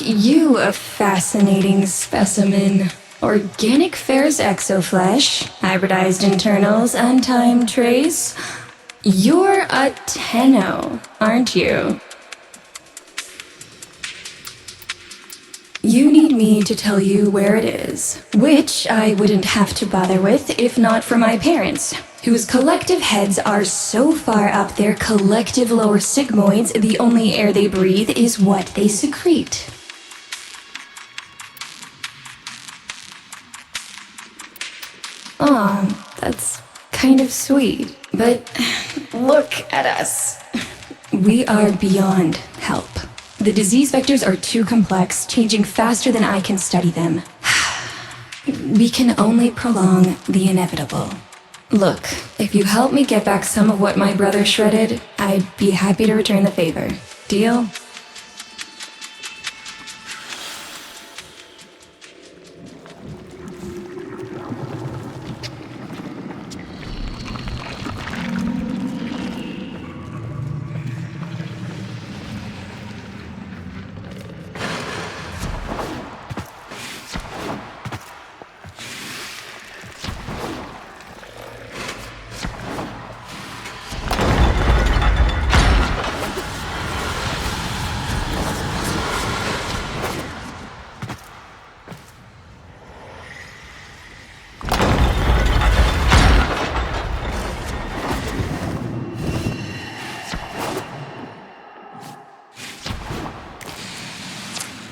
Aren't you a fascinating specimen? Organic ferrous exoflesh, hybridized internals, untimed trace. You're a Tenno, aren't you? You need me to tell you where it is, which I wouldn't have to bother with if not for my parents, whose collective heads are so far up their collective lower sigmoids the only air they breathe is what they secrete. Aw, that's kind of sweet, but look at us. We are beyond help. The disease vectors are too complex, changing faster than I can study them. We can only prolong the inevitable. Look, if you help me get back some of what my brother shredded, I'd be happy to return the favor. Deal?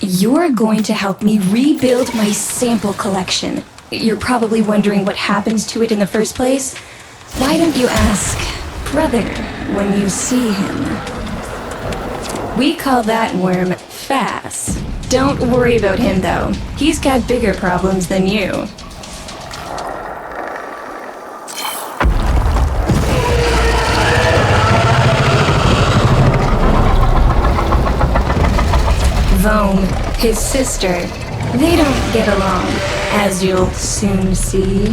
You're going to help me rebuild my sample collection. You're probably wondering what happens to it in the first place. Why don't you ask brother when you see him? We call that worm Fass. Don't worry about him though. He's got bigger problems than you. Vome, his sister, they don't get along, as you'll soon see.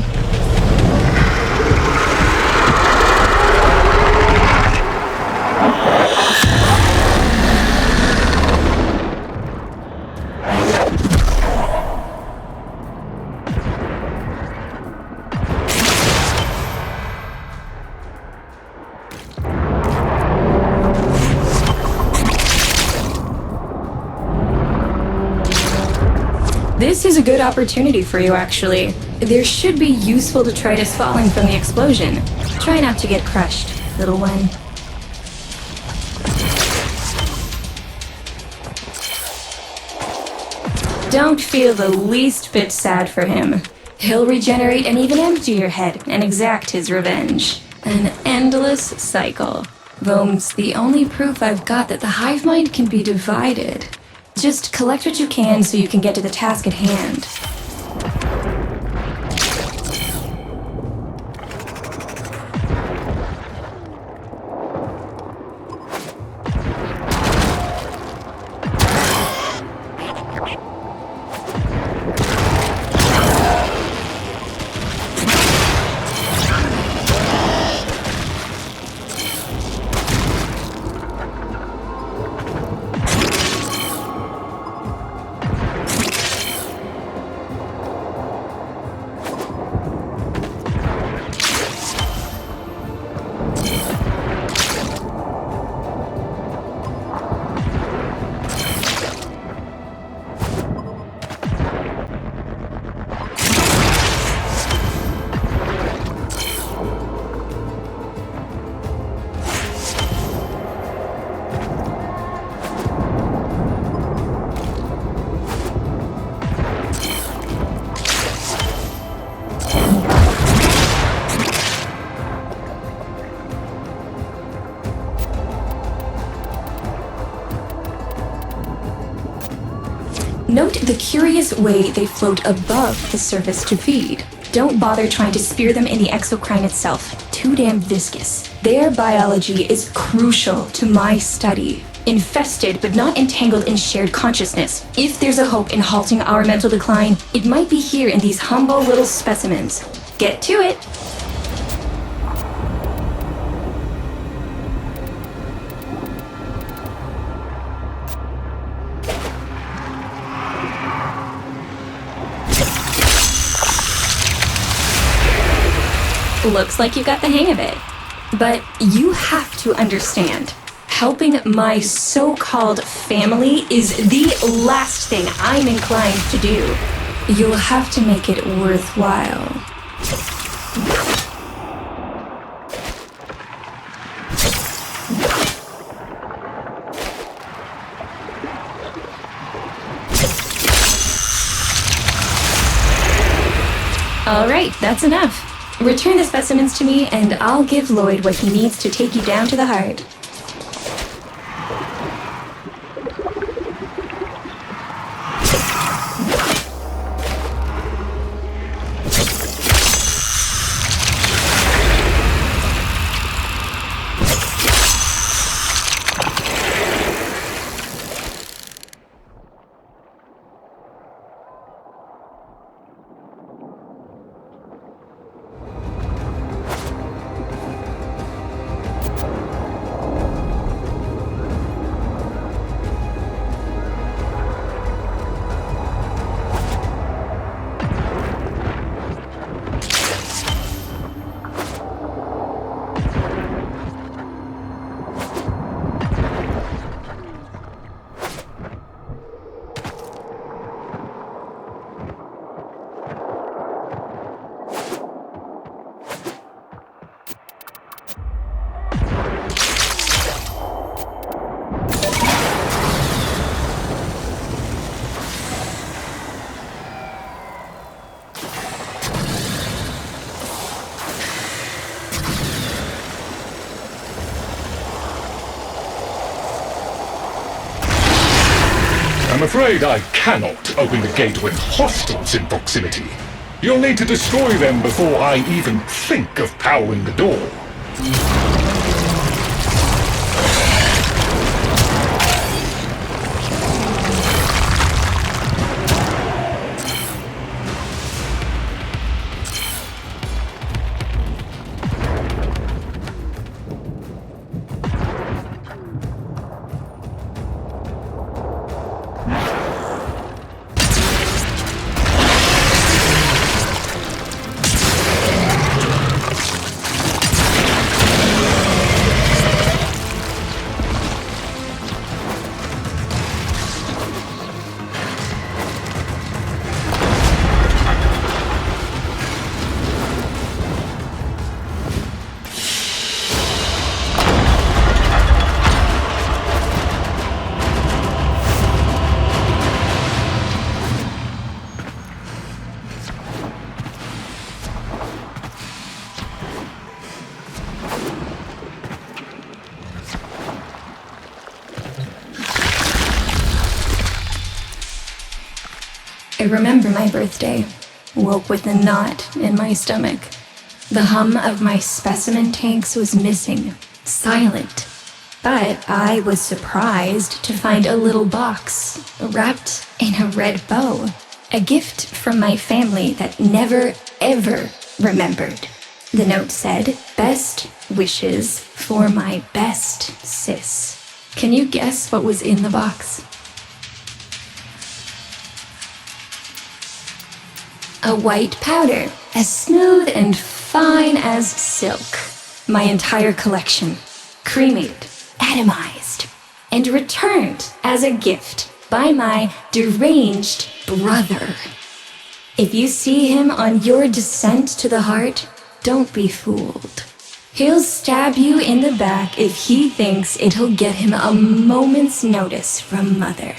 This is a good opportunity for you, actually. There should be useful detritus falling from the explosion. Try not to get crushed, little one. Don't feel the least bit sad for him. He'll regenerate and even empty your head and exact his revenge. An endless cycle. Vome's the only proof I've got that the hive mind can be divided. Just collect what you can so you can get to the task at hand. Note the curious way they float above the surface to feed. Don't bother trying to spear them in the exocrine itself. Too damn viscous. Their biology is crucial to my study. Infested but not entangled in shared consciousness. If there's a hope in halting our mental decline, it might be here in these humble little specimens. Get to it! Looks like you got the hang of it. But you have to understand, helping my so-called family is the last thing I'm inclined to do. You'll have to make it worthwhile. All right, that's enough. Return the specimens to me, and I'll give Lloyd what he needs to take you down to the heart. I'm afraid I cannot open the gate with hostiles in proximity. You'll need to destroy them before I even think of powering the door. I remember my birthday, woke with a knot in my stomach. The hum of my specimen tanks was missing, silent. But I was surprised to find a little box wrapped in a red bow. A gift from my family that never, ever remembered. The note said, "Best wishes for my best sis." Can you guess what was in the box? A white powder, as smooth and fine as silk. My entire collection, cremated, atomized, and returned as a gift by my deranged brother. If you see him on your descent to the heart, don't be fooled. He'll stab you in the back if he thinks it'll get him a moment's notice from Mother.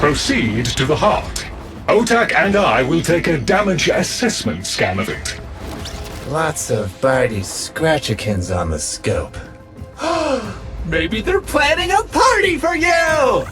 Proceed to the heart. Otak and I will take a damage assessment scan of it. Lots of Barty Scratchikins on the scope. Maybe they're planning a party for you!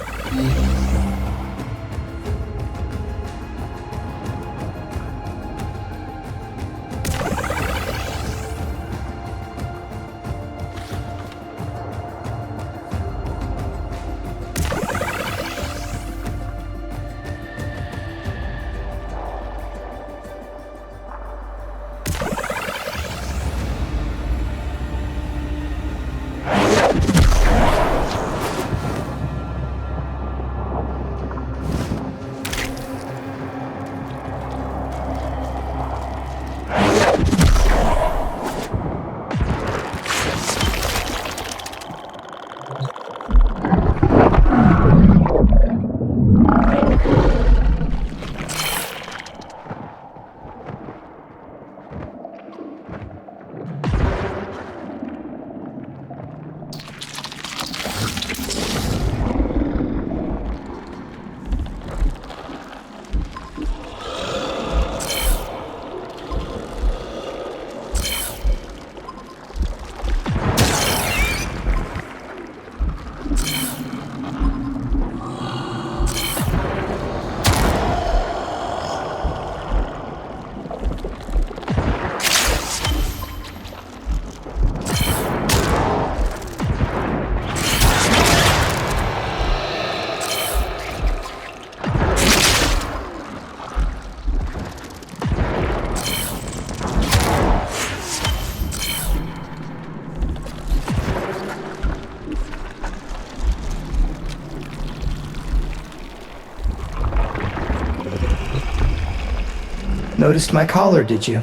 Noticed my collar, did you?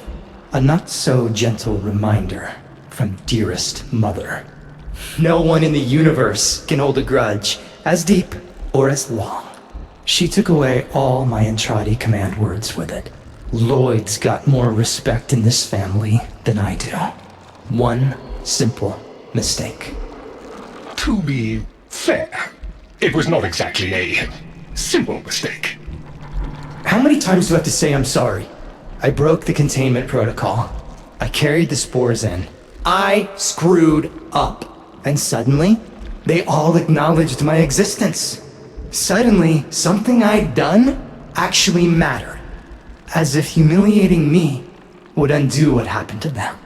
A not-so-gentle reminder from dearest mother. No one in the universe can hold a grudge as deep or as long. She took away all my Entrati command words with it. Lloyd's got more respect in this family than I do. One simple mistake. To be fair, it was not exactly a simple mistake. How many times do I have to say I'm sorry? I broke the containment protocol. I carried the spores in. I screwed up. And suddenly, they all acknowledged my existence. Suddenly, something I'd done actually mattered. As if humiliating me would undo what happened to them.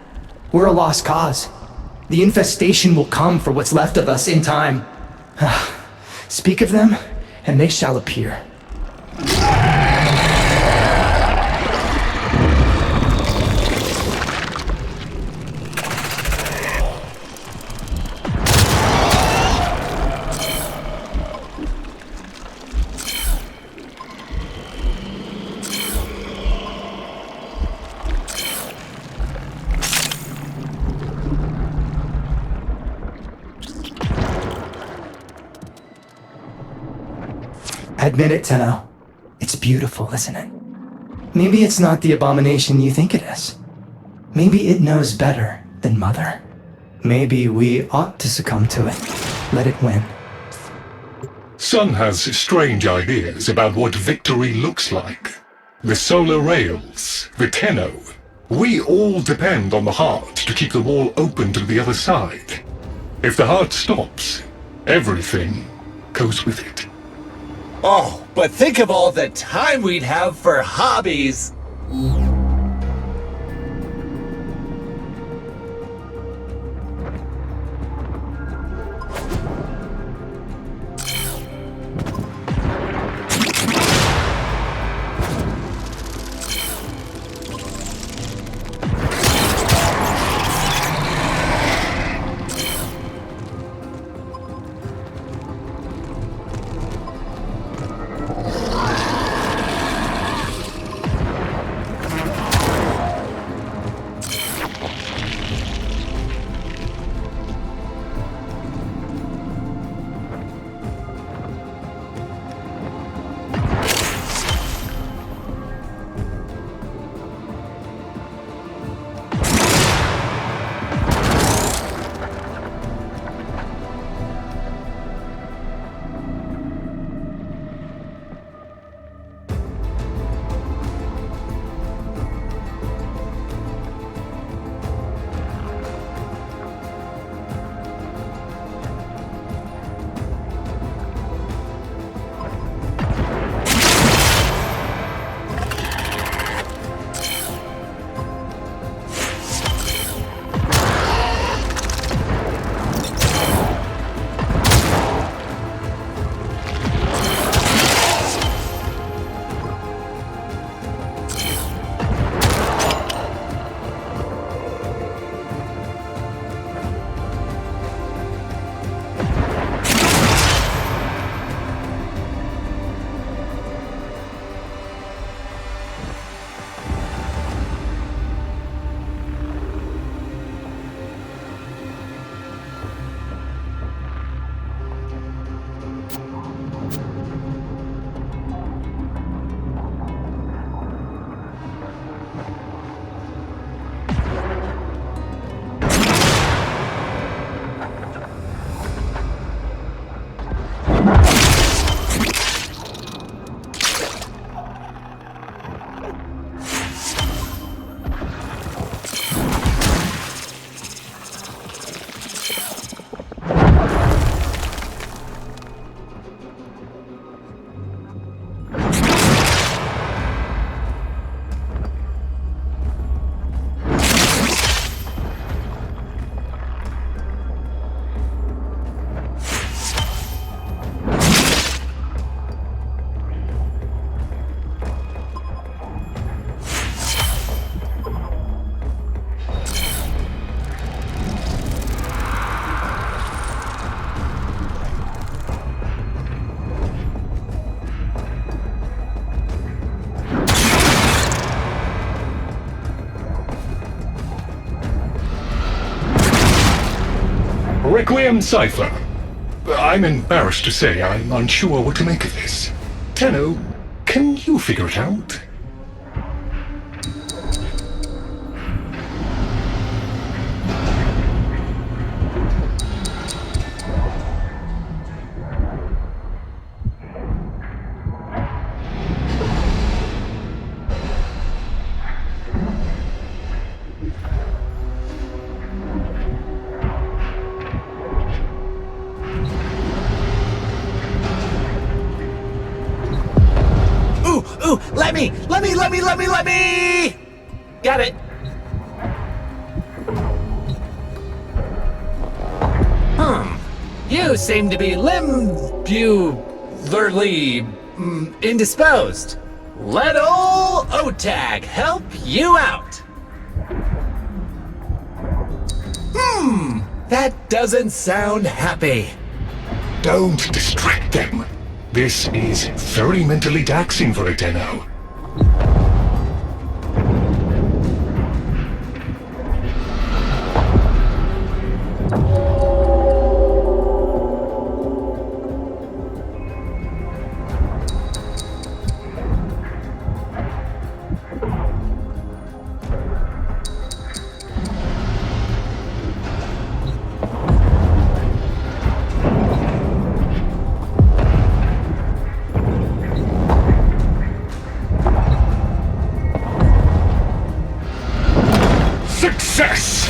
We're a lost cause. The infestation will come for what's left of us in time. Speak of them, and they shall appear. Admit it, Tenno. It's beautiful, isn't it? Maybe it's not the abomination you think it is. Maybe it knows better than Mother. Maybe we ought to succumb to it. Let it win. Sun has strange ideas about what victory looks like. The solar rails, the Tenno. We all depend on the heart to keep the wall open to the other side. If the heart stops, everything goes with it. Oh, but think of all the time we'd have for hobbies. Requiem Cipher. I'm embarrassed to say I'm unsure what to make of this. Tenno, can you figure it out? Ooh, let me! Got it. You seem to be indisposed. Let ol' OTAG help you out. That doesn't sound happy. Don't distract them. This is very mentally taxing for a Tenno. Success!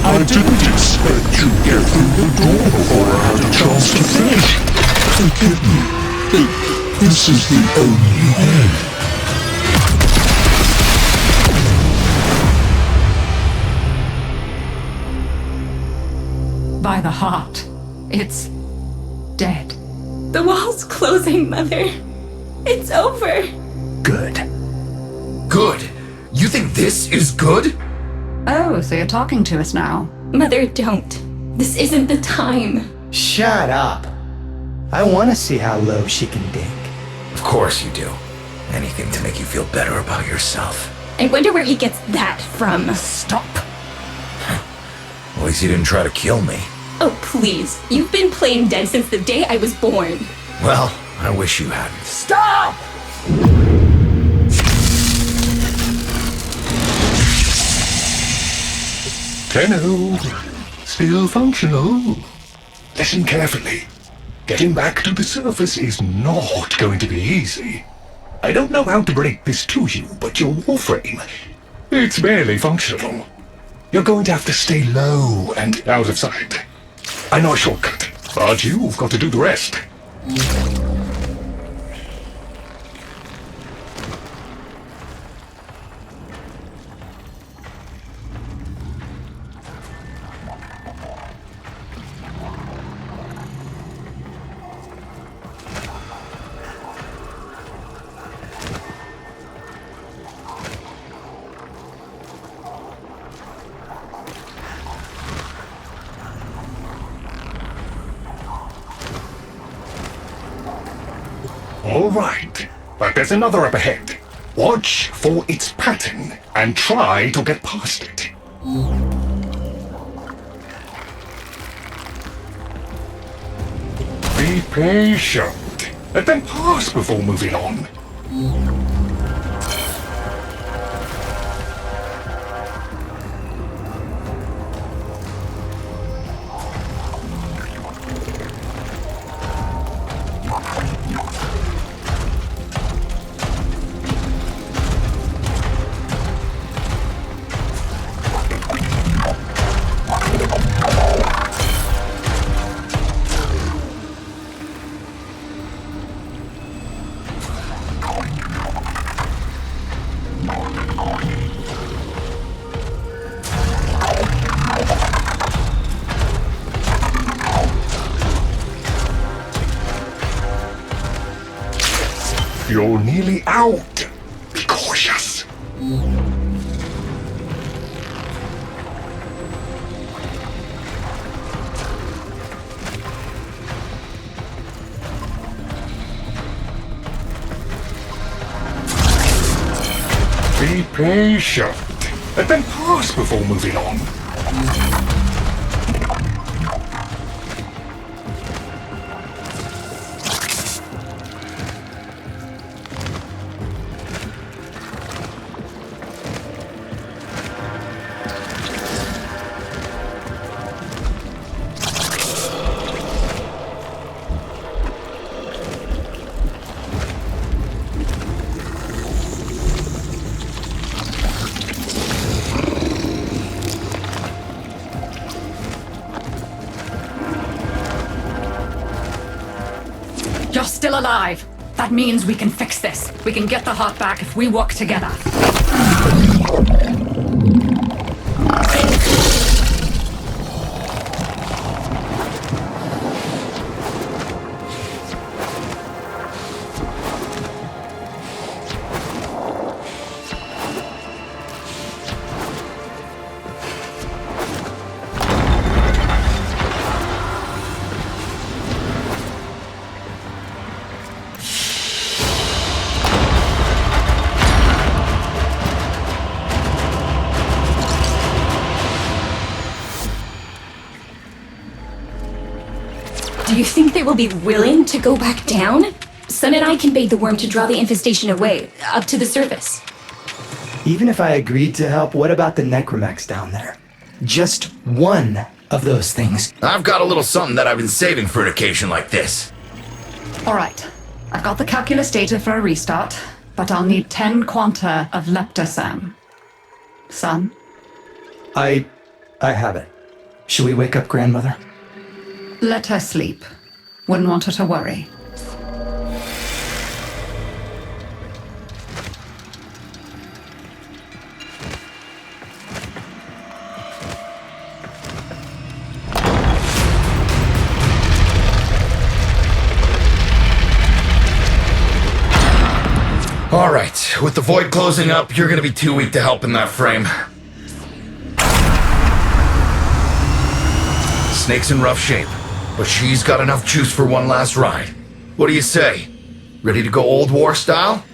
I didn't expect you'd get through the door before I had a chance to finish. Forgive me. This is the only way. By the heart. It's dead. The wall's closing, Mother. It's over. Good. Good? You think this is good? Oh, so you're talking to us now. Mother, don't. This isn't the time. Shut up. I want to see how low she can dig. Of course you do. Anything to make you feel better about yourself. I wonder where he gets that from. Stop. At least you didn't try to kill me. Oh, please. You've been playing dead since the day I was born. Well, I wish you hadn't. Stop! Tenno, still functional. Listen carefully. Getting back to the surface is not going to be easy. I don't know how to break this to you, but your warframe, it's barely functional. You're going to have to stay low and out of sight. I know a shortcut, but you've got to do the rest. All right, but there's another up ahead. Watch for its pattern and try to get past it. Be patient. Let them pass before moving on. You're nearly out. Be cautious. Be patient. Let them pass before moving on. You're still alive. That means we can fix this. We can get the heart back if we work together. Do you think they will be willing to go back down? Sun and I can bait the worm to draw the infestation away, up to the surface. Even if I agreed to help, what about the necromechs down there? Just one of those things. I've got a little something that I've been saving for an occasion like this. All right. I've got the calculus data for a restart, but I'll need 10 quanta of leptosam. Son? I have it. Should we wake up grandmother? Let her sleep. Wouldn't want her to worry. All right, with the void closing up, you're gonna be too weak to help in that frame. Snake's in rough shape, but she's got enough juice for one last ride. What do you say? Ready to go old war style?